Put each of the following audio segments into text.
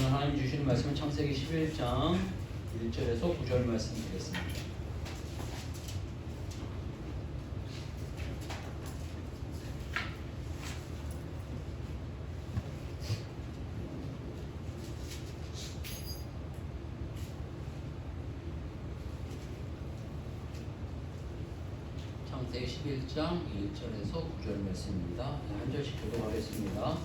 하나님 주시는 말씀은 창세기 11장 1절에서 9절 말씀 드리겠습니다. 창세기 11장 1절에서 9절 말씀입니다. 한 절씩 교독하겠습니다.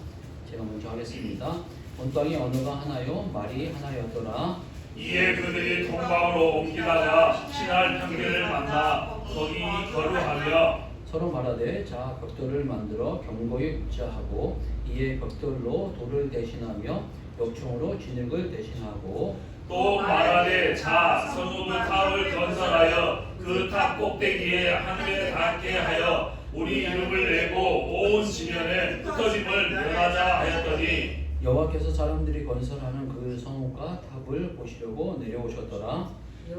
제가 먼저 하겠습니다. 온 땅이 언어가 하나요 말이 하나였더라. 이에 그들이 동방으로 옮기다가 신할 평계를 만나 거기 거류하며 서로 말하되 자 벽돌을 만들어 견고히 붙자 하고 이에 벽돌로 돌을 대신하며 역총으로 진흙을 대신하고 또 말하되 자 성읍의 탑을 건설하여 그 탑 꼭대기에 하늘에 닿게 하여 우리 이름을 내고 온 지면에 흩어짐을 면하자 하였더니 여호와께서 사람들이 건설하는 그 성읍과 탑을 보시려고 내려오셨더라.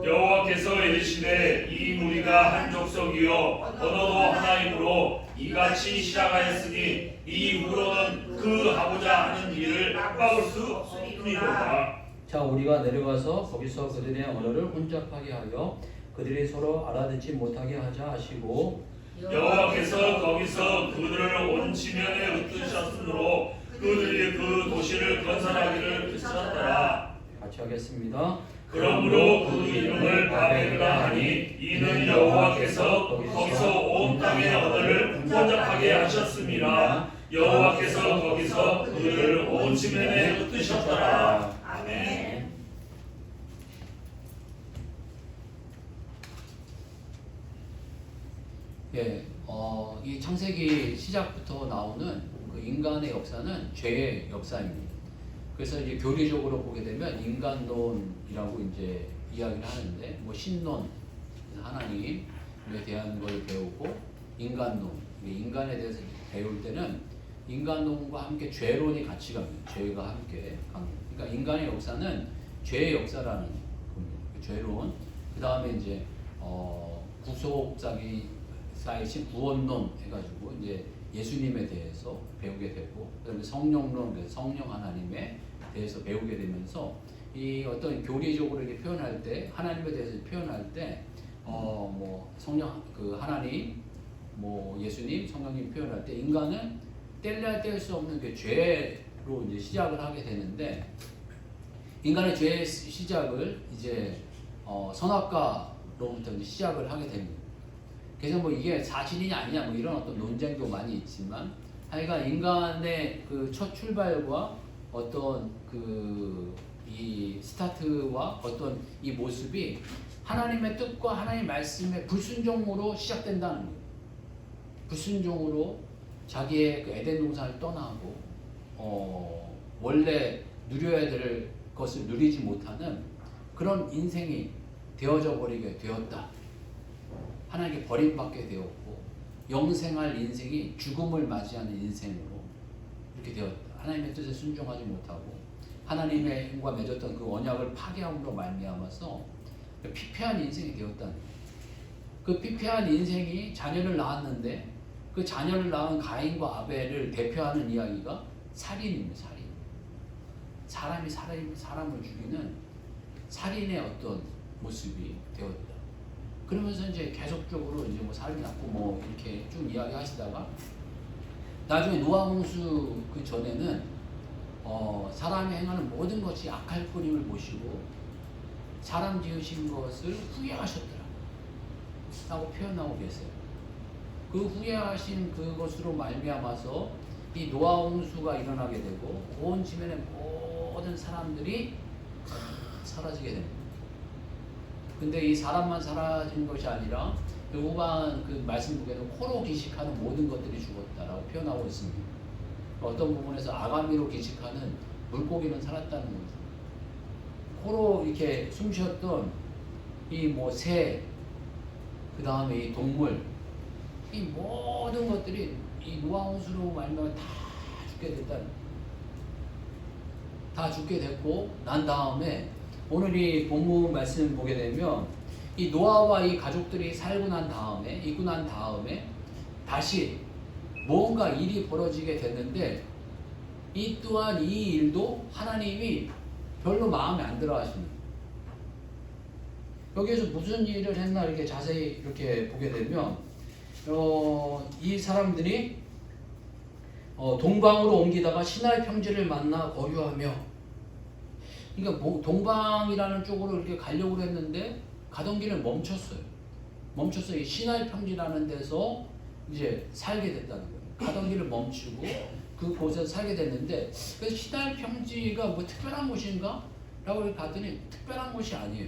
여호와께서 이르시되 이 무리가 한 족속이요 언어도 하나이므로 이같이 시작하였으니 이후로는 그 하고자 하는 일을 막을 수 없으리로다. 자 우리가 내려가서 거기서 그들의 언어를 혼잡하게 하여 그들이 서로 알아듣지 못하게 하자 하시고 여호와께서 거기서 그들을 온 지면에 흩으셨으므로 그들이 그 도시를 건설하기를 그쳤더라. 같이 하겠습니다. 그러므로 그 이름을 바벨이라 하니 이는 여호와께서 거기서 온 땅의 언어를 혼잡하게 하셨음이라. 여호와께서 거기서 그들을 온 지면에 흩으셨더라. 아멘. 예, 이 창세기 시작부터 나오는 그 인간의 역사는 죄의 역사입니다. 그래서 이제 교리적으로 보게 되면 인간론이라고 이제 이야기를 하는데, 뭐 신론, 하나님에 대한 걸 배우고 인간론, 인간에 대해서 배울 때는 인간론과 함께 죄론이 같이 갑니다. 죄가 함께 갑니다. 그러니까 인간의 역사는 죄의 역사라는 겁니다. 죄론. 그 다음에 이제 구속사이신 구원론 해가지고 이제 예수님에 대해서 배우게 되고, 그다음에 성령론, 성령 하나님에 대해서 배우게 되면서 이 어떤 교리적으로 이렇게 표현할 때, 하나님에 대해서 표현할 때, 뭐 성령 그 하나님, 뭐 예수님, 성령님 표현할 때 인간은 뗄래야 뗄 수 없는 그 죄로 이제 시작을 하게 되는데, 인간의 죄의 시작을 이제 선악과로부터 이제 시작을 하게 됩니다. 그래서 뭐 이게 사실이냐 아니냐 뭐 이런 어떤 논쟁도 많이 있지만, 하여간 인간의 그 첫 출발과 어떤 그 이 스타트와 어떤 이 모습이 하나님의 뜻과 하나님의 말씀의 불순종으로 시작된다는 거예요. 불순종으로 자기의 그 에덴 동산을 떠나고 원래 누려야 될 것을 누리지 못하는 그런 인생이 되어져 버리게 되었다. 하나님께 버림받게 되었고 영생할 인생이 죽음을 맞이하는 인생으로 이렇게 되었다. 하나님의 뜻에 순종하지 못하고 하나님과 맺었던 그 언약을 파괴함으로 말미암아서 피폐한 인생이 되었다는 거예요. 그 피폐한 인생이 자녀를 낳았는데 그 자녀를 낳은 가인과 아벨을 대표하는 이야기가 살인입니다. 살인. 사람이 사람을 죽이는 살인의 어떤 모습이 되었다. 그러면서 이제 계속적으로 이제 뭐 살인 낳고 뭐 이렇게 쭉 이야기하시다가 나중에 노아 홍수 그 전에는 사람이 행하는 모든 것이 악할 뿐임을 보시고 사람 지으신 것을 후회하셨더라 라고 표현하고 계세요. 그 후회하신 그것으로 말미암아서 이 노아 홍수가 일어나게 되고 온 지면의 모든 사람들이 사라지게 됩니다. 근데 이 사람만 사라진 것이 아니라 그 후반 그 말씀북에는 코로 기식하는 모든 것들이 죽었다라고 표현하고 있습니다. 어떤 부분에서 아가미로 기식하는 물고기는 살았다는 거죠. 코로 이렇게 숨 쉬었던 이 뭐 새, 그 다음에 이 동물, 이 모든 것들이 이 노아 홍수로 말미암아 다 죽게 됐다는, 다 죽게 됐고 난 다음에 오늘 이 본문 말씀 보게 되면 이 노아와 이 가족들이 살고 난 다음에, 있고 난 다음에 다시 뭔가 일이 벌어지게 됐는데 이 또한 이 일도 하나님이 별로 마음에 안 들어 하시는 거예요. 여기에서 무슨 일을 했나 이렇게 자세히 이렇게 보게 되면 이 사람들이 동방으로 옮기다가 시나이 평지를 만나 거류하며, 그러니까 동방이라는 쪽으로 이렇게 가려고 했는데 가던 길을 멈췄어요. 멈췄어요. 이 시나이 평지라는 데서 이제 살게 됐다는 거예요. 가던 길을 멈추고 그곳에서 살게 됐는데, 그래서 시나이 평지가 뭐 특별한 곳인가? 라고 봤더니 특별한 곳이 아니에요.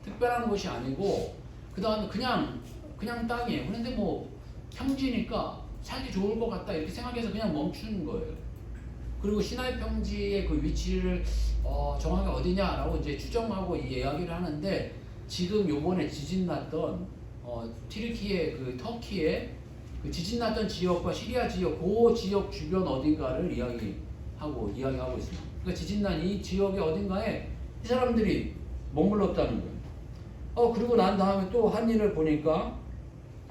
특별한 곳이 아니고 그 다음에 그냥 땅이에요. 그런데 뭐 평지니까 살기 좋을 것 같다 이렇게 생각해서 그냥 멈추는 거예요. 그리고 시나이 평지의 그 위치를 정확히 어디냐라고 이제 추정하고 이야기를 하는데, 지금 요번에 지진 났던 튀르키예 그 터키에 그 지진 났던 지역과 시리아 지역, 그 지역 주변 어딘가를 이야기하고 있습니다. 그러니까 지진 난 이 지역의 어딘가에 이 사람들이 머물렀다는 거예요. 그리고 난 다음에 또 한 일을 보니까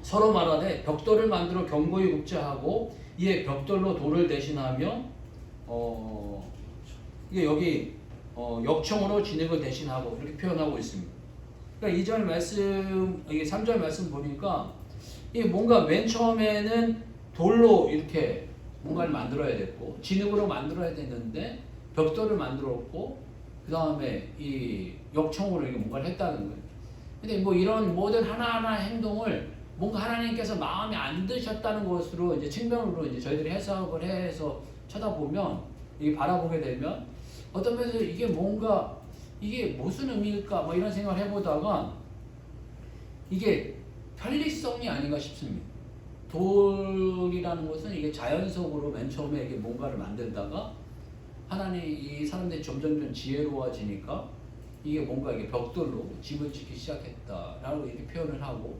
서로 말하되 벽돌을 만들어 견고히 굽자 하고 이에 벽돌로 돌을 대신하며 이게 여기 역청으로 진흙을 대신하고 이렇게 표현하고 있습니다. 그러니까 2절 말씀, 이게 3절 말씀 보니까 이게 뭔가 맨 처음에는 돌로 이렇게 뭔가를 만들어야 됐고 진흙으로 만들어야 됐는데 벽돌을 만들었고 그 다음에 이 역청으로 이렇게 뭔가를 했다는 거예요. 근데 뭐 이런 모든 하나하나 행동을 뭔가 하나님께서 마음에 안 드셨다는 것으로 이제 측면으로 이제 저희들이 해석을 해서 쳐다보면, 이게 바라보게 되면 어떤 면에서 이게 뭔가 이게 무슨 의미일까 뭐 이런 생각을 해보다가 이게 편리성이 아닌가 싶습니다. 돌이라는 것은 이게 자연적으로 맨 처음에 이게 뭔가를 만들다가 하나님 이 사람들이 점점 지혜로워지니까 이게 뭔가 이게 벽돌로 집을 짓기 시작했다라고 이렇게 표현을 하고,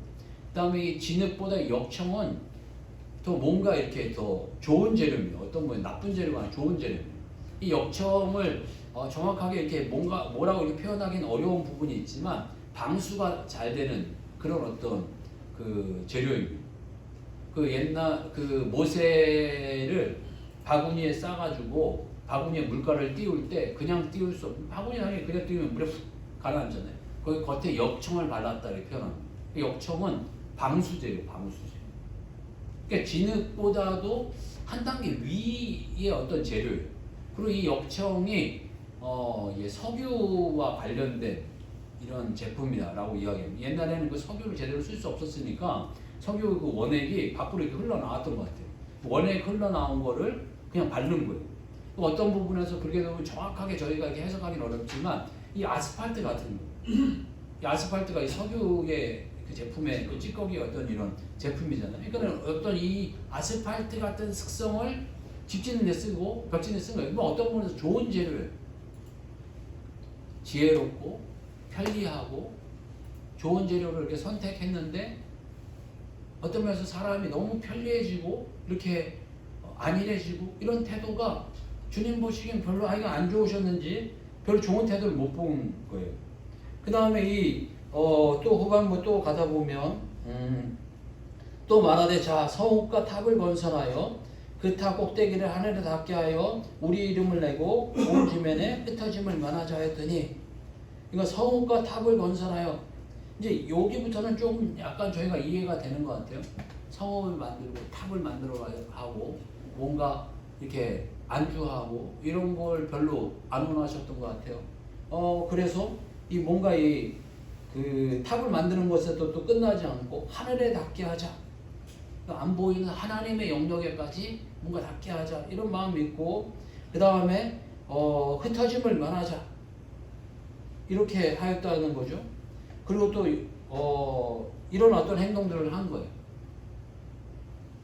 그 다음에 이 진흙보다 역청은 또 뭔가 이렇게 더 좋은 재료입니다. 어떤 뭐 나쁜 재료가 아니라 좋은 재료입니다. 이 역청을 정확하게 이렇게 뭐라고 이렇게 표현하기는 어려운 부분이 있지만 방수가 잘 되는 그런 어떤 그 재료입니다. 그 옛날 그 모세를 바구니에 싸가지고 바구니에 물가를 띄울 때 그냥 띄울 수 없고, 바구니 안에 그냥 띄우면 물에 푹 가라앉잖아요. 거기 겉에 역청을 발랐다 이렇게 표현합니다. 그 역청은 방수제예요, 방수제. 그러니까 진흙보다도 한 단계 위의 어떤 재료예요. 그리고 이 역청이 석유와 관련된 이런 제품이다라고 이야기합니다. 옛날에는 그 석유를 제대로 쓸 수 없었으니까 석유 그 원액이 밖으로 이렇게 흘러나왔던 것 같아요. 원액 흘러나온 거를 그냥 바른 거예요. 또 어떤 부분에서 그렇게 되면 정확하게 저희가 이렇게 해석하기는 어렵지만 이 아스팔트 같은 거, 이 아스팔트가 이 석유의 그 제품의 그 찌꺼기 어떤 이런 제품이잖아요. 그러니까 어떤 이 아스팔트 같은 특성을 집 짓는 데 쓰고 벽 짓는 데 쓴 거예요. 뭐 어떤 부분에서 좋은 재료예요. 지혜롭고 편리하고 좋은 재료를 이렇게 선택했는데 어떤 면에서 사람이 너무 편리해지고 이렇게 안일해지고 이런 태도가 주님 보시기엔 별로 이거 안 좋으셨는지 별로 좋은 태도를 못 본 거예요. 그 다음에 또 후반부 또 가다 보면 또 말하되 자 성읍과 탑을 건설하여 그 탑 꼭대기를 하늘에 닿게 하여 우리 이름을 내고 온 지면에 흩어짐을 면하자 했더니, 이거 성읍과 탑을 건설하여, 이제 여기부터는 좀 약간 저희가 이해가 되는 것 같아요. 성읍을 만들고 탑을 만들어 하고 뭔가 이렇게 안주하고 이런 걸 별로 안 원하셨던 것 같아요. 그래서 이 뭔가 그 탑을 만드는 것에 또 끝나지 않고 하늘에 닿게 하자. 안 보이는 하나님의 영역에까지 뭔가 닿게 하자 이런 마음이 있고, 그 다음에 흩어짐을 면하자 이렇게 하였다는 거죠. 그리고 또 이런 어떤 행동들을 한 거예요.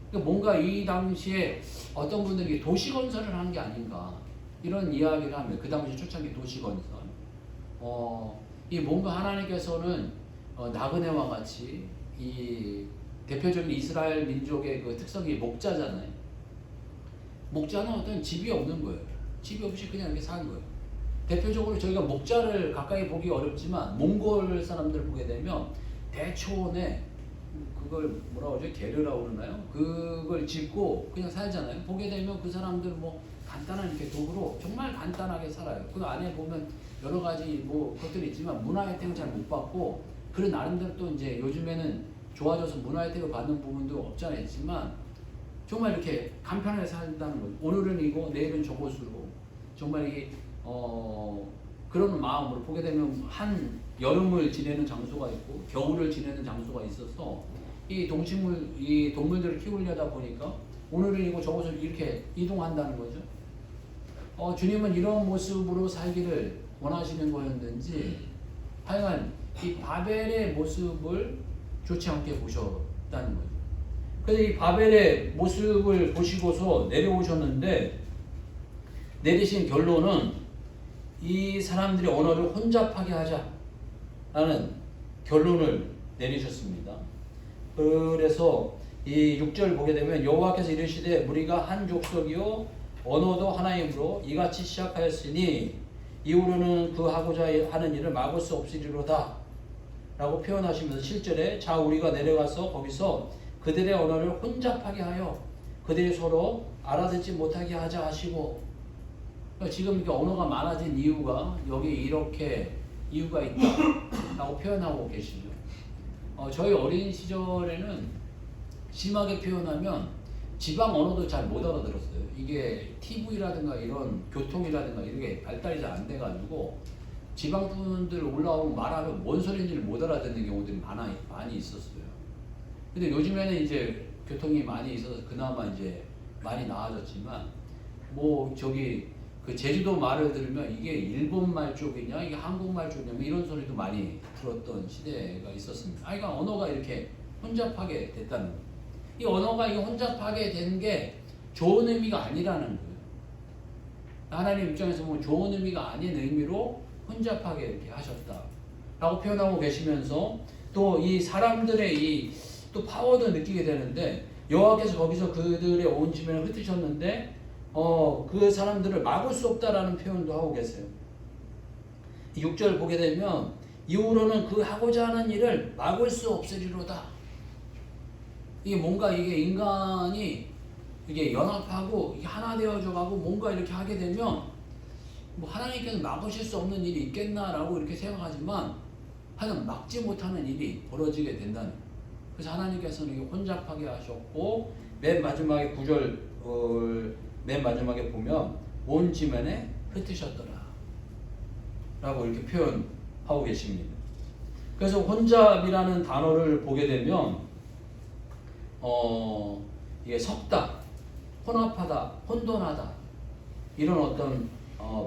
그러니까 뭔가 이 당시에 어떤 분들이 도시 건설을 한 게 아닌가 이런 이야기를 하면, 그 당시 초창기 도시 건설 이 뭔가 하나님께서는 나그네와 같이 이 대표적인 이스라엘 민족의 그 특성이 목자잖아요. 목자는 어떤 집이 없는 거예요. 집이 없이 그냥 이렇게 사는 거예요. 대표적으로 저희가 목자를 가까이 보기 어렵지만 몽골 사람들 보게 되면 대초원에 그걸 뭐라고 하죠? 게르라고 그러나요? 그걸 짓고 그냥 살잖아요. 보게 되면 그 사람들 뭐 간단한 이렇게 도구로 정말 간단하게 살아요. 그 안에 보면 여러 가지 뭐 것들이 있지만 문화 혜택은 잘 못 받고, 그런 나름대로 또 이제 요즘에는 좋아져서 문화 혜택을 받는 부분도 없지 않아 있지만 정말 이렇게 간편하게 산다는 거죠. 오늘은 이거, 내일은 저곳으로 정말 이 그런 마음으로 보게 되면 한 여름을 지내는 장소가 있고 겨울을 지내는 장소가 있어서 이 동물들을 키우려다 보니까 오늘은 이거 저곳을 이렇게 이동한다는 거죠. 주님은 이런 모습으로 살기를 원하시는 거였는지 하여간 이 바벨의 모습을 좋지 않게 보셨다는 거죠. 그래서 이 바벨의 모습을 보시고서 내려오셨는데 내리신 결론은 이 사람들의 언어를 혼잡하게 하자라는 결론을 내리셨습니다. 그래서 이 6절 보게 되면 여호와께서 이르시되 무리가 한 족속이요 언어도 하나이므로 이같이 시작하였으니 이후로는 그 하고자 하는 일을 막을 수 없으리로다 라고 표현하시면서 7절에 자 우리가 내려가서 거기서 그들의 언어를 혼잡하게 하여 그들이 서로 알아듣지 못하게 하자 하시고, 그러니까 지금 이렇게 언어가 많아진 이유가 여기 이렇게 이유가 있다 라고 표현하고 계시죠. 저희 어린 시절에는 심하게 표현하면 지방 언어도 잘 못 알아들었어요. 이게 TV라든가 이런 교통이라든가 이런 게 발달이 잘 안 돼가지고 지방 분들 올라오면 말하면 뭔 소리인지를 못 알아듣는 경우들이 많이 있었어요. 근데 요즘에는 이제 교통이 많이 있어서 그나마 이제 많이 나아졌지만 뭐 저기 그 제주도 말을 들으면 이게 일본 말 쪽이냐 이게 한국말 쪽이냐 뭐 이런 소리도 많이 들었던 시대가 있었습니다. 그러니까 언어가 이렇게 혼잡하게 됐다는 거예요. 이 언어가 이 혼잡하게 된 게 좋은 의미가 아니라는 거예요. 하나님 입장에서 보면 좋은 의미가 아닌 의미로 혼잡하게 이렇게 하셨다라고 표현하고 계시면서 또 이 사람들의 이 또 파워도 느끼게 되는데 여호와께서 거기서 그들의 온 지면을 흩으셨는데 그 사람들을 막을 수 없다라는 표현도 하고 계세요. 6절 보게 되면 이후로는 그 하고자 하는 일을 막을 수 없으리로다. 이게 뭔가 이게 인간이 이게 연합하고 이게 하나 되어져 가고 뭔가 이렇게 하게 되면 뭐 하나님께서 막으실 수 없는 일이 있겠나라고 이렇게 생각하지만 하여간 막지 못하는 일이 벌어지게 된다는 거예요. 그래서 하나님께서는 이게 혼잡하게 하셨고 맨 마지막에 9절 맨 마지막에 보면 온 지면에 흩으셨더라 라고 이렇게 표현하고 계십니다. 그래서 혼잡이라는 단어를 보게 되면 이게 섞다, 혼합하다, 혼돈하다 이런 어떤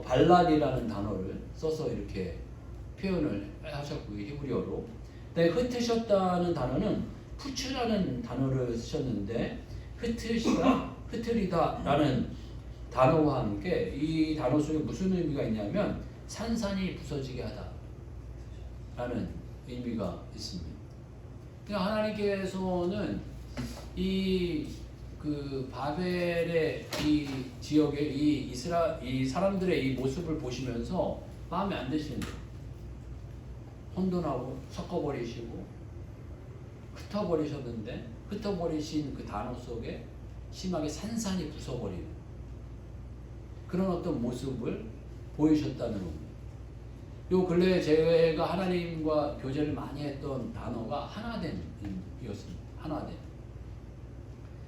발랄이라는 단어를 써서 이렇게 표현을 하셨고요. 히브리어로. 근데 흩으셨다는 단어는 푸츠라는 단어를 쓰셨는데 흩으리다 라는 단어와 함께 이 단어 속에 무슨 의미가 있냐면 산산이 부서지게 하다 라는 의미가 있습니다. 그러니까 하나님께서는 그 바벨의 이 지역의 이 사람들의 이 모습을 보시면서 마음에 안 드시는 거예요. 혼돈하고 섞어버리시고 흩어버리셨는데 흩어버리신 그 단어 속에 심하게 산산이 부숴버리는 그런 어떤 모습을 보이셨다는 겁니다. 요 근래에 제가 하나님과 교제를 많이 했던 단어가 하나됨이었습니다. 하나됨.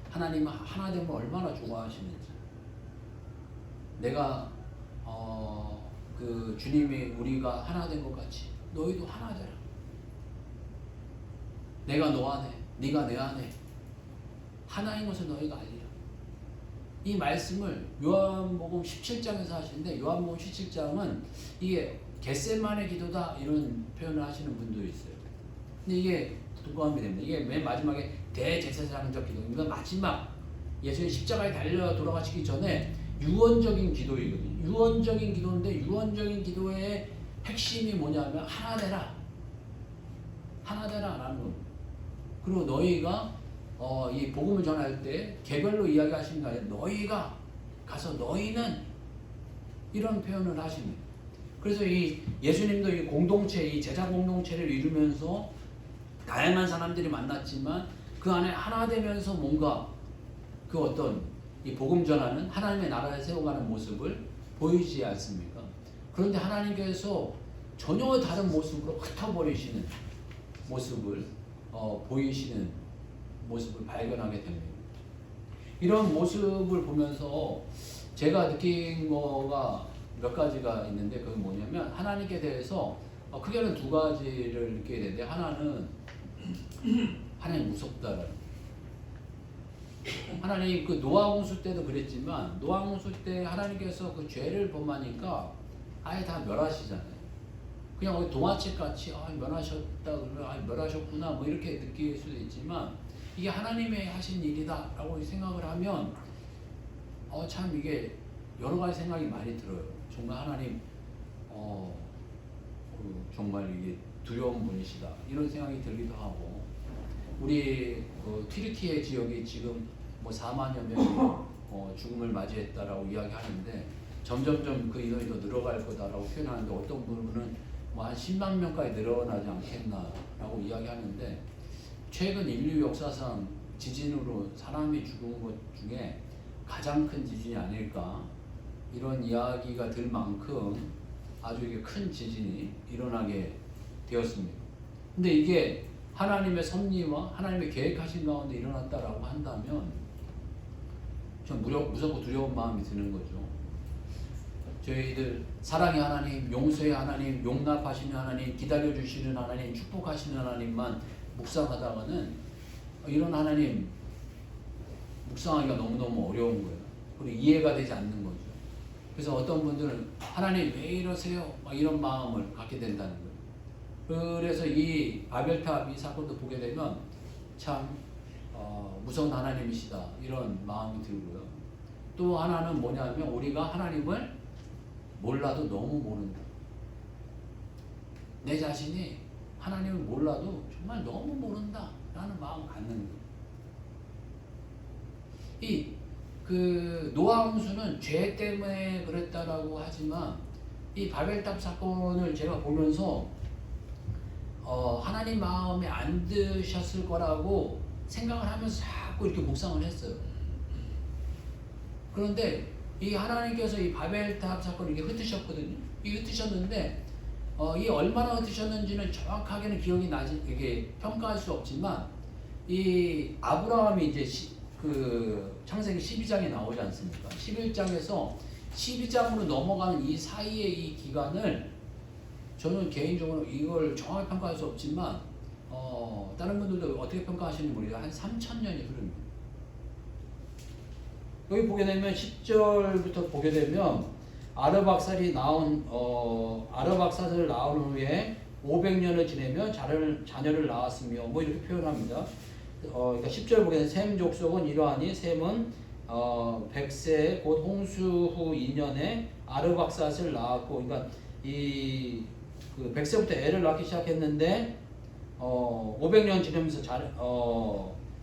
하나님은 하나됨을 얼마나 좋아하시는지. 내가 그 주님이 우리가 하나 된 것 같이 너희도 하나 되라. 내가 너 안에, 네가 내 안에 하나인 것을 너희가 알리라. 이 말씀을 요한복음 17장에서 하시는데 요한복음 17장은 이게 겟세마네 기도다 이런 표현을 하시는 분도 있어요. 근데 이게 동감이 됩니다. 이게 맨 마지막에 대제사장적 기도입니다. 마지막 예수님 십자가에 달려 돌아가시기 전에 유언적인 기도이거든요. 유언적인 기도인데 유언적인 기도의 핵심이 뭐냐면 하나 되라. 하나 되라 라는 겁니다. 그리고 너희가 이 복음을 전할 때 개별로 이야기하시는 게 아니라 너희가 가서 너희는 이런 표현을 하십니다. 그래서 이 예수님도 이 공동체, 이 제자 공동체를 이루면서 다양한 사람들이 만났지만 그 안에 하나 되면서 뭔가 그 어떤 이 복음 전하는 하나님의 나라를 세워가는 모습을 보이지 않습니까? 그런데 하나님께서 전혀 다른 모습으로 흩어버리시는 모습을 보이시는 모습을 발견하게 됩니다. 이런 모습을 보면서 제가 느낀 거가 몇 가지가 있는데 그게 뭐냐면 하나님께 대해서 크게는 두 가지를 느끼게 되는데 하나는 하나님 무섭다라는 하나님 그 노아 홍수 때도 그랬지만 노아 홍수 때 하나님께서 그 죄를 범하니까 아예 다 멸하시잖아요. 그냥 우리 동화책 같이 멸하셨다 그러면 멸하셨구나 뭐 이렇게 느낄 수도 있지만 이게 하나님의 하신 일이다라고 생각을 하면 참 이게 여러 가지 생각이 많이 들어요. 정말 하나님 정말 이게 두려운 분이시다 이런 생각이 들기도 하고 우리 튀르키예 지역이 지금 뭐 4만여 명이 죽음을 맞이했다라고 이야기하는데 점점점 그 인원이 더 늘어갈 거다라고 표현하는데 어떤 분은 뭐 한 10만 명까지 늘어나지 않겠나라고 이야기하는데 최근 인류 역사상 지진으로 사람이 죽은 것 중에 가장 큰 지진이 아닐까 이런 이야기가 들 만큼 아주 이게 큰 지진이 일어나게 되었습니다. 근데 이게 하나님의 섭리와 하나님의 계획하신 가운데 일어났다라고 한다면 좀 무섭고 두려운 마음이 드는 거죠. 저희들 사랑의 하나님, 용서의 하나님, 용납하시는 하나님, 기다려주시는 하나님, 축복하시는 하나님만 묵상하다가는 이런 하나님 묵상하기가 너무너무 어려운 거예요. 그리고 이해가 되지 않는 거죠. 그래서 어떤 분들은 하나님 왜 이러세요? 막 이런 마음을 갖게 된다는 거예요. 그래서 이 아벨탑 이 사건도 보게 되면 참 무서운 하나님이시다 이런 마음이 들고요. 또 하나는 뭐냐면 우리가 하나님을 몰라도 너무 모른다. 내 자신이 하나님을 몰라도 정말 너무 모른다 라는 마음을 갖는 거예요. 그 노아 홍수는 죄 때문에 그랬다라고 하지만 이 바벨탑 사건을 제가 보면서 하나님 마음에 안 드셨을 거라고 생각을 하면서 자꾸 이렇게 묵상을 했어요. 그런데 이 하나님께서 이 바벨탑 사건을 이렇게 흩으셨거든요. 이 흩으셨는데 이 얼마나 흩으셨는지는 정확하게는 기억이 나지 이게 평가할 수 없지만 이 아브라함이 이제 그 창세기 12장에 나오지 않습니까? 11장에서 12장으로 넘어가는 이 사이의 이 기간을 저는 개인적으로 이걸 정확히 평가할 수 없지만 다른 분들도 어떻게 평가하시는지 모르겠어요. 한 3,000년이 흐릅니다. 여기 보게 되면 10절부터 보게 되면 아르박살이 나온 아르박살을 나온 후에 500년을 지내며 자녀를 낳았으며 뭐 이렇게 표현합니다. 그러니까 10절 보게 되면 셈 족속은 이러하니 셈은 100세 곧 홍수 후 2년에 아르박살을 낳았고 그러니까 그 100세부터 애를 낳기 시작했는데 500년 지내면서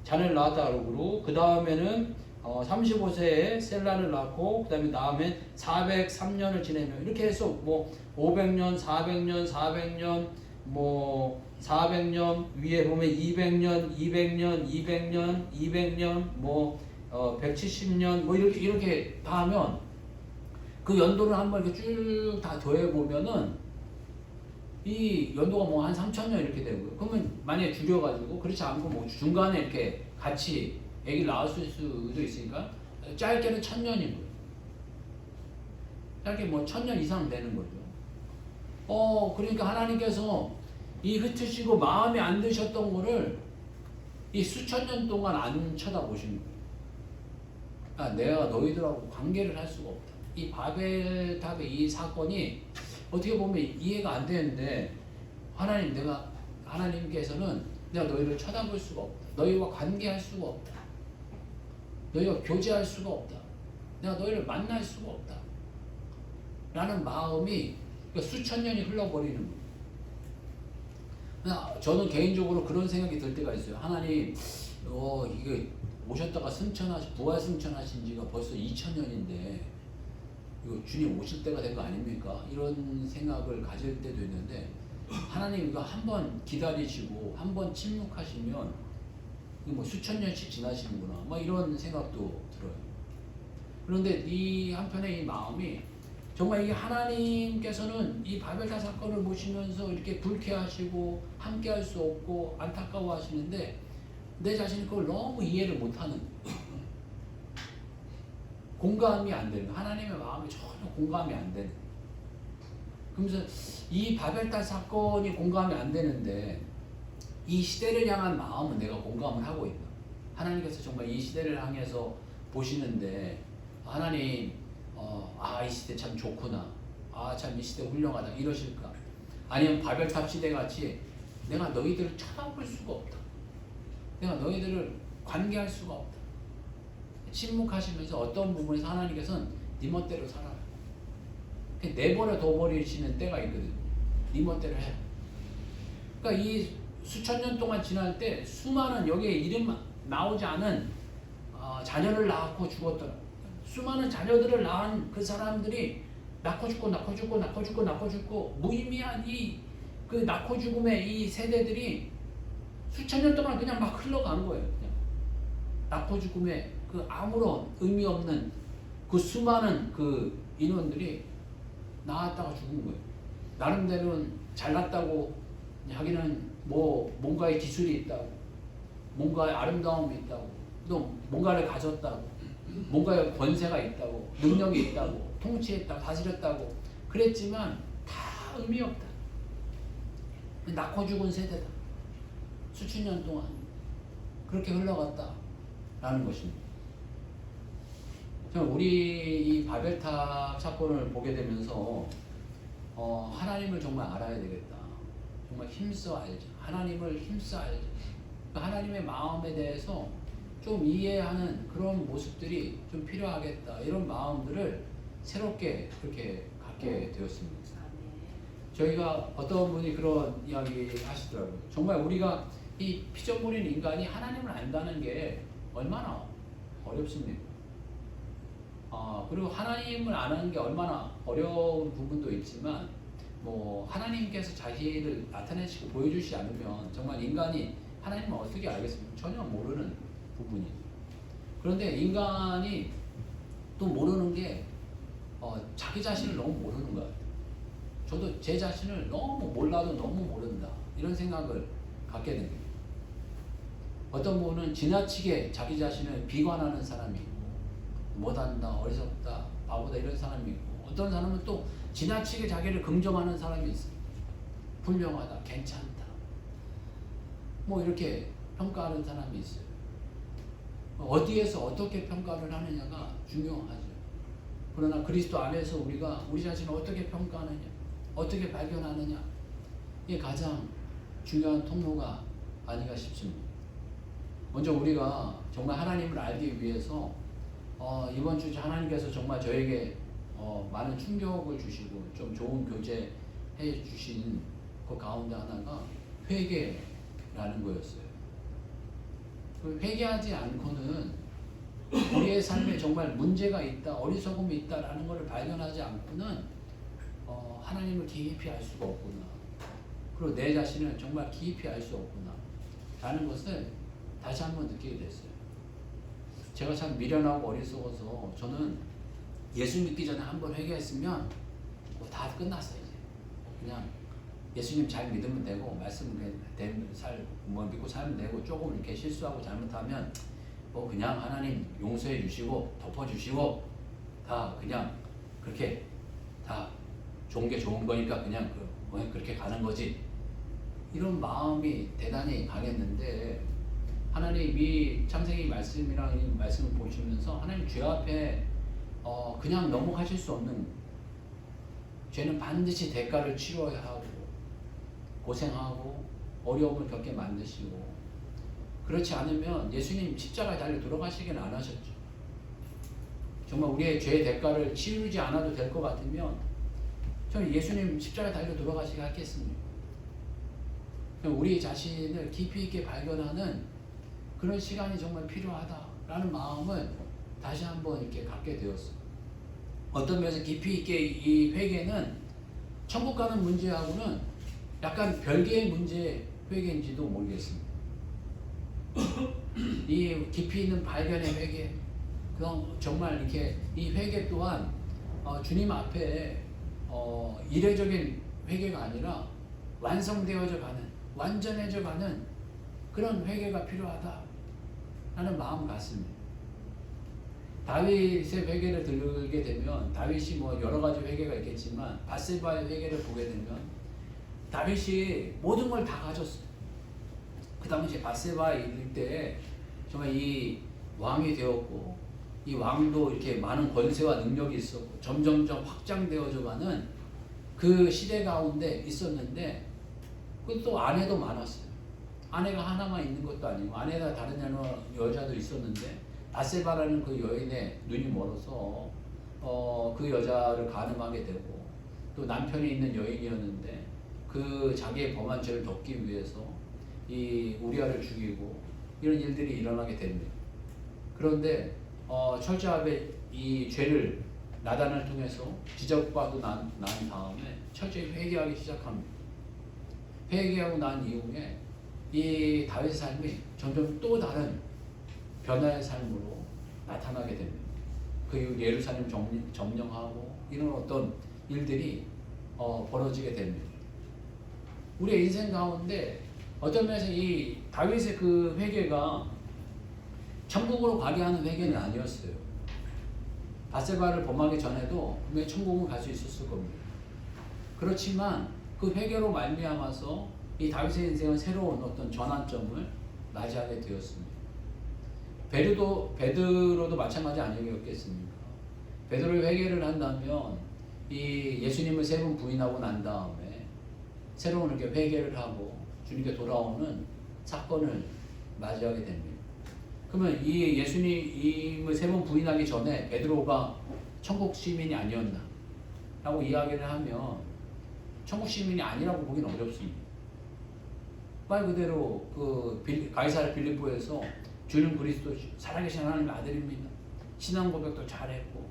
자녀를 낳았다 그러고 그 다음에는 35세에 셀라를 낳고 그 다음에 403년을 지내며 이렇게 해서 뭐 500년, 400년, 400년, 뭐 400년 위에 보면 200년, 200년, 200년, 200년, 뭐 170년 뭐 이렇게 다 하면 그 연도를 한번 이렇게 쭉 다 더해 보면은 이 연도가 뭐 한 3,000년 이렇게 되고요. 그러면 만약에 줄여가지고 그렇지 않고 뭐 중간에 이렇게 같이 애기 낳았을 수도 있으니까 짧게는 1,000년인 거예요. 짧게 뭐 1,000년 이상 되는 거죠. 그러니까 하나님께서 이 흩으시고 마음에 안 드셨던 거를 이 수천 년 동안 안 쳐다보신 거예요. 내가 너희들하고 관계를 할 수가 없다. 이 바벨탑의 이 사건이 어떻게 보면 이해가 안 되는데 하나님께서는 내가 너희를 쳐다볼 수가 없다. 너희와 관계할 수가 없다. 너희와 교제할 수가 없다. 내가 너희를 만날 수가 없다. 라는 마음이 수천 년이 흘러버리는 거예요. 저는 개인적으로 그런 생각이 들 때가 있어요. 하나님, 이게 오셨다가 부활 승천하신 지가 벌써 2000년인데 이거 주님 오실 때가 된 거 아닙니까? 이런 생각을 가질 때도 있는데 하나님 이거 한번 기다리시고 한번 침묵하시면 뭐 수천 년씩 지나시는구나 막 이런 생각도 들어요. 그런데 이 한편의 이 마음이 정말 이 하나님께서는 이 바벨탑 사건을 보시면서 이렇게 불쾌하시고 함께할 수 없고 안타까워하시는데 내 자신이 그걸 너무 이해를 못하는, 공감이 안 되는, 하나님의 마음이 전혀 공감이 안 되는. 그러면서 이 바벨탑 사건이 공감이 안 되는데 이 시대를 향한 마음은 내가 공감을 하고 있다. 하나님께서 정말 이 시대를 향해서 보시는데 하나님 이 시대 참 좋구나, 참 이 시대 훌륭하다 이러실까? 아니면 바벨탑 시대 같이 내가 너희들을 쳐다볼 수가 없다, 내가 너희들을 관계할 수가 없다, 침묵하시면서 어떤 부분에서 하나님께서는 네 멋대로 살아라, 내버려 둬버리시는 때가 있거든요. 네 멋대로 해. 그러니까 이 수천 년 동안 지날 때 수많은 여기에 이름 나오지 않은 자녀를 낳고 죽었더라. 수많은 자녀들을 낳은 그 사람들이 낳고 죽고 무의미한 그 낳고 죽음의 이 세대들이 수천 년 동안 그냥 막 흘러간 거예요. 그냥 낳고 죽음의 그 아무런 의미 없는 그 수많은 그 인원들이 낳았다가 죽은 거예요. 나름대로는 잘났다고 자기는 뭔가의 기술이 있다고, 뭔가의 아름다움이 있다고, 또 뭔가를 가졌다고, 뭔가의 권세가 있다고, 능력이 있다고, 통치했다고, 다스렸다고 그랬지만 다 의미 없다. 낳고 죽은 세대다. 수천 년 동안 그렇게 흘러갔다라는 것입니다. 우리 이 바벨탑 사건을 보게 되면서 하나님을 정말 알아야 되겠다. 정말 힘써 알자. 하나님을 힘써 알자. 하나님의 마음에 대해서 좀 이해하는 그런 모습들이 좀 필요하겠다. 이런 마음들을 새롭게 그렇게 갖게 되었습니다. 저희가 어떤 분이 그런 이야기 하시더라고요. 정말 우리가 이 피조물인 인간이 하나님을 안다는 게 얼마나 어렵습니까? 그리고 하나님을 아는 게 얼마나 어려운 부분도 있지만 하나님께서 자신을 나타내시고 보여주시지 않으면 정말 인간이 하나님을 어떻게 알겠습니까? 전혀 모르는 부분이에요. 그런데 인간이 또 모르는 게 자기 자신을 너무 모르는 것 같아요. 저도 제 자신을 너무 몰라도 너무 모른다 이런 생각을 갖게 됩니다. 어떤 분은 지나치게 자기 자신을 비관하는 사람이 있고 못한다, 어리석다, 바보다 이런 사람이 있고, 어떤 사람은 또 지나치게 자기를 긍정하는 사람이 있어요. 훌륭하다, 괜찮다, 이렇게 평가하는 사람이 있어요. 어디에서 어떻게 평가를 하느냐가 중요하죠. 그러나 그리스도 안에서 우리가 우리 자신을 어떻게 평가하느냐, 어떻게 발견하느냐, 이게 가장 중요한 통로가 아닌가 싶습니다. 먼저 우리가 정말 하나님을 알기 위해서 이번 주 하나님께서 정말 저에게 많은 충격을 주시고 좀 좋은 교제 해 주신 그 가운데 하나가 회개라는 거였어요. 회개하지 않고는 우리의 삶에 정말 문제가 있다, 어리석음이 있다라는 것을 발견하지 않고는 하나님을 깊이 알 수가 없구나. 그리고 내 자신을 정말 깊이 알 수 없구나 라는 것을 다시 한번 느끼게 됐어요. 제가 참 미련하고 어리석어서 저는 예수 믿기 전에 한번 회개했으면 다 끝났어요. 이제 그냥 예수님 잘 믿으면 되고 말씀 믿고 살면 되고, 조금 이렇게 실수하고 잘못하면 그냥 하나님 용서해 주시고 덮어 주시고 다 그냥 그렇게 다 좋은 게 좋은 거니까 그냥 그렇게 가는 거지, 이런 마음이 대단히 강했는데, 하나님이 창세기 말씀이랑 이 말씀을 보시면서 하나님 죄 앞에 그냥 넘어가실 수 없는, 죄는 반드시 대가를 치러야 하고 고생하고 어려움을 겪게 만드시고, 그렇지 않으면 예수님 십자가에 달려 돌아가시기는 안 하셨죠. 정말 우리의 죄의 대가를 치르지 않아도 될 것 같으면 저는 예수님 십자가에 달려 돌아가시게 하겠습니다. 우리 자신을 깊이 있게 발견하는 그런 시간이 정말 필요하다라는 마음을 다시 한번 이렇게 갖게 되었어요. 어떤 면에서 깊이 있게 이 회개는 천국 가는 문제하고는 약간 별개의 문제 회개인지도 모르겠습니다. 이 깊이 있는 발견의 회개, 그럼 정말 이렇게 이 회개 또한 주님 앞에 이례적인 회개가 아니라 완성되어져 가는, 완전해져 가는 그런 회개가 필요하다 하는 마음 같습니다. 다윗의 회개를 들게 되면, 다윗이 뭐 여러 가지 회개가 있겠지만 밧세바의 회개를 보게 되면 다윗이 모든 걸 다 가졌어요. 그 당시 밧세바에 이를 때 정말 이 왕이 되었고, 이 왕도 이렇게 많은 권세와 능력이 있었고 점점점 확장되어져 가는 그 시대 가운데 있었는데, 또 아내도 많았어요. 아내가 하나만 있는 것도 아니고 아내가 다른 여자도 있었는데, 밧세바라는 그 여인의 눈이 멀어서 그 여자를 간음하게 되고, 또 남편이 있는 여인이었는데 그 자기의 범한 죄를 덮기 위해서 이 우리아를 죽이고 이런 일들이 일어나게 됩니다. 그런데 철저하게 이 죄를 나단을 통해서 지적받고 난 다음에 철저히 회개하기 시작합니다. 회개하고 난 이후에 이 다윗의 삶이 점점 또 다른 변화의 삶으로 나타나게 됩니다. 그 이후 예루살렘 점령하고 이런 어떤 일들이 벌어지게 됩니다. 우리의 인생 가운데 어떤 면에서 이 다윗의 그 회개가 천국으로 가게 하는 회개는 아니었어요. 밧세바를 범하기 전에도 분명히 천국을 갈 수 있었을 겁니다. 그렇지만 그 회개로 말미암아서 이 다윗의 인생은 새로운 어떤 전환점을 맞이하게 되었습니다. 베드로도 마찬가지 아니었겠습니까? 베드로의 회개를 한다면 이 예수님을 3번 부인하고 난 다음에 새로운 이렇게 회개를 하고 주님께 돌아오는 사건을 맞이하게 됩니다. 그러면 이 예수님을 3번 부인하기 전에 베드로가 천국 시민이 아니었나? 라고 이야기를 하면 천국 시민이 아니라고 보기는 어렵습니다. 말 그대로 그 가이사랴 빌립보에서 주는 그리스도 살아계신 하나님의 아들입니다. 신앙 고백도 잘했고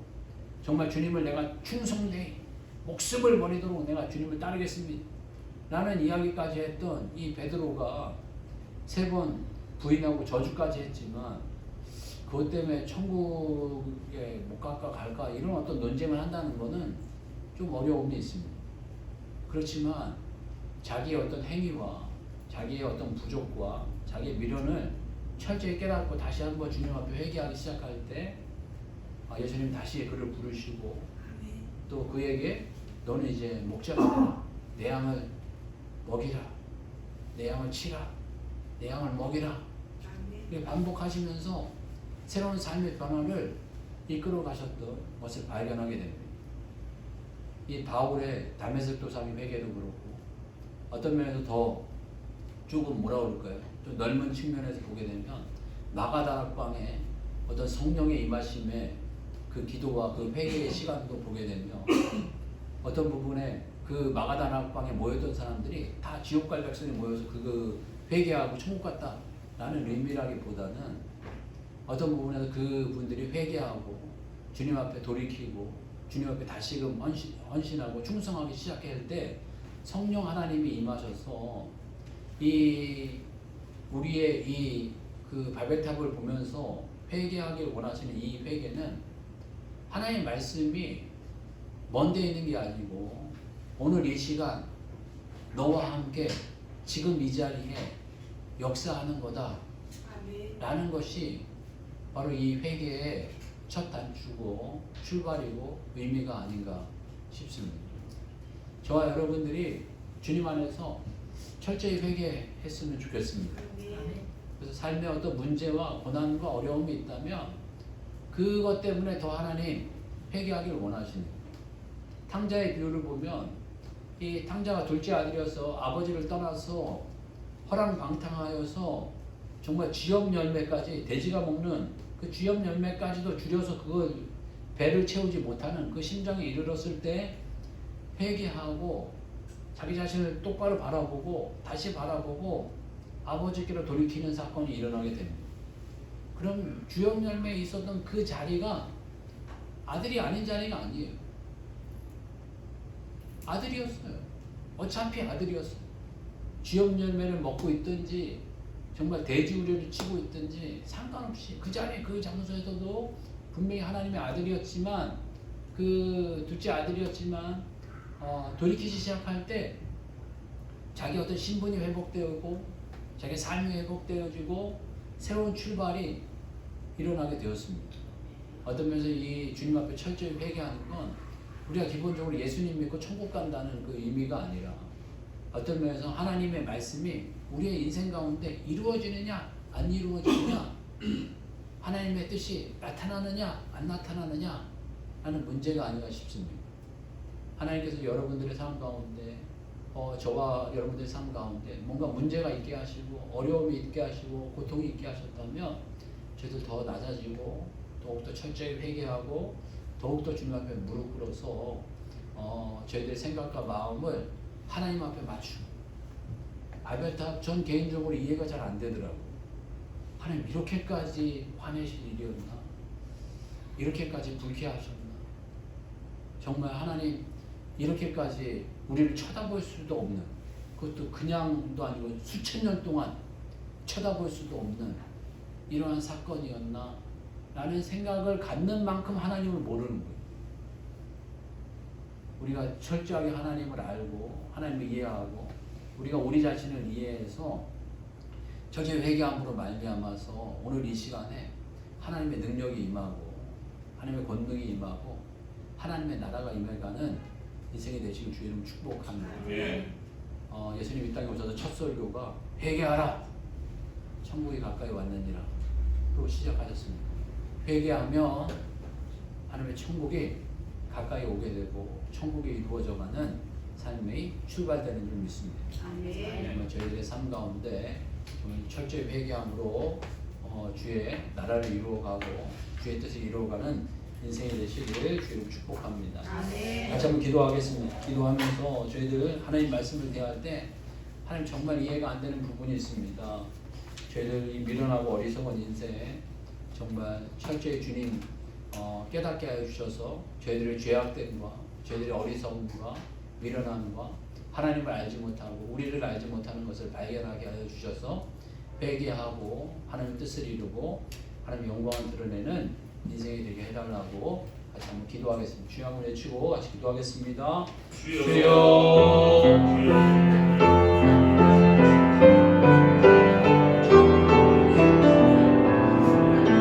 정말 주님을 내가 충성되이 목숨을 버리도록 내가 주님을 따르겠습니다. 라는 이야기까지 했던 이 베드로가 3번 부인하고 저주까지 했지만 그것 때문에 천국에 못 갈까 이런 어떤 논쟁을 한다는 것은 좀 어려움이 있습니다. 그렇지만 자기의 어떤 행위와 자기의 어떤 부족과 자기의 미련을 철저히 깨닫고 다시 한번 주님 앞에 회개하기 시작할 때 예수님 다시 그를 부르시고 또 그에게 너는 이제 목자가 되라. 내 양을 먹이라. 내 양을 치라. 내 양을 먹이라. 이렇게 반복하시면서 새로운 삶의 변화를 이끌어 가셨던 것을 발견하게 됩니다. 이 바울의 다메섹 도상의 회개도 그렇고 어떤 면에서 더 조금 뭐라 그럴까요? 좀 넓은 측면에서 보게 되면 마가다락방에 어떤 성령의 임하심의 그 기도와 그 회개의 시간도 보게 되면 어떤 부분에 그 마가다락방에 모였던 사람들이 다 지옥 갈 백성이 모여서 그 회개하고 천국 갔다라는 의미라기보다는 어떤 부분에서 그 분들이 회개하고 주님 앞에 돌이키고 주님 앞에 다시금 헌신하고 충성하기 시작할 때 성령 하나님이 임하셔서 이 우리의 이 그 바벨탑을 보면서 회개하길 원하시는 이 회개는 하나님의 말씀이 먼 데 있는 게 아니고 오늘 이 시간 너와 함께 지금 이 자리에 역사하는 거다 라는 것이 바로 이 회개의 첫 단추고 출발이고 의미가 아닌가 싶습니다. 저와 여러분들이 주님 안에서 철저히 회개했으면 좋겠습니다. 그래서 삶의 어떤 문제와 고난과 어려움이 있다면 그것 때문에 더 하나님 회개하기를 원하시는 탕자의 비유를 보면 이 탕자가 둘째 아들이어서 아버지를 떠나서 허랑방탕하여서 정말 쥐염 열매까지 돼지가 먹는 그 쥐염 열매까지도 줄여서 그걸 배를 채우지 못하는 그 심정에 이르렀을 때 회개하고 자기 자신을 똑바로 바라보고 다시 바라보고 아버지께로 돌이키는 사건이 일어나게 됩니다. 그럼 쥐염 열매에 있었던 그 자리가 아들이 아닌 자리가 아니에요. 아들이었어요. 어차피 아들이었어요. 쥐염 열매를 먹고 있든지 정말 돼지 우려를 치고 있든지 상관없이 그 자리 그 장소에서도 분명히 하나님의 아들이었지만 그 둘째 아들이었지만 돌이키기 시작할 때 자기 어떤 신분이 회복되고 자기 삶이 회복되어지고 새로운 출발이 일어나게 되었습니다. 어떤 면에서 이 주님 앞에 철저히 회개하는 건 우리가 기본적으로 예수님 믿고 천국 간다는 그 의미가 아니라 어떤 면에서 하나님의 말씀이 우리의 인생 가운데 이루어지느냐 안 이루어지느냐 하나님의 뜻이 나타나느냐 안 나타나느냐 하는 문제가 아닌가 싶습니다. 하나님께서 여러분들의 삶 가운데 저와 여러분들의 삶 가운데 뭔가 문제가 있게 하시고 어려움이 있게 하시고 고통이 있게 하셨다면 저희들 더 낮아지고 더욱더 철저히 회개하고 더욱더 주님 앞에 무릎 꿇어서 저희들의 생각과 마음을 하나님 앞에 맞추고 아벨탑 전 개인적으로 이해가 잘 안 되더라고요. 하나님 이렇게까지 화내실 일이었나? 이렇게까지 불쾌하셨나? 정말 하나님 이렇게까지 우리를 쳐다볼 수도 없는, 그것도 그냥도 아니고 수천 년 동안 쳐다볼 수도 없는 이러한 사건이었나? 라는 생각을 갖는 만큼 하나님을 모르는 거예요. 우리가 철저하게 하나님을 알고 하나님을 이해하고 우리가 우리 자신을 이해해서 철저히 회개함으로 말미암아서 오늘 이 시간에 하나님의 능력이 임하고 하나님의 권능이 임하고 하나님의 나라가 임해가는 인생이 되시길 주의 이름 축복합니다. 예수님 이 땅에 오셔서 첫 설교가 회개하라 천국이 가까이 왔느니라 또 시작하셨습니다. 회개하면 하나님의 천국이 가까이 오게 되고 천국이 이루어져가는 삶이 출발되는 줄 믿습니다. 아멘. 저희들의 삶 가운데 철저히 회개함으로 주의 나라를 이루어가고 주의 뜻을 이루어가는 인생이 되시기를 주님 축복합니다. 아멘. 같이 한번 기도하겠습니다. 기도하면서 저희들 하나님 말씀을 대할 때 하나님 정말 이해가 안 되는 부분이 있습니다. 저희들 이 미련하고 어리석은 인생 정말 철저히 주님 깨닫게 하여 주셔서 저희들의 죄악됨과 저희들의 어리석음과 미련함과 하나님을 알지 못하고 우리를 알지 못하는 것을 발견하게 하여 주셔서 회개하고 하나님의 뜻을 이루고 하나님의 영광을 드러내는 인생이 되게 해달라고 같이 한번 기도하겠습니다. 주여 한번 외치고 같이 기도하겠습니다. 주여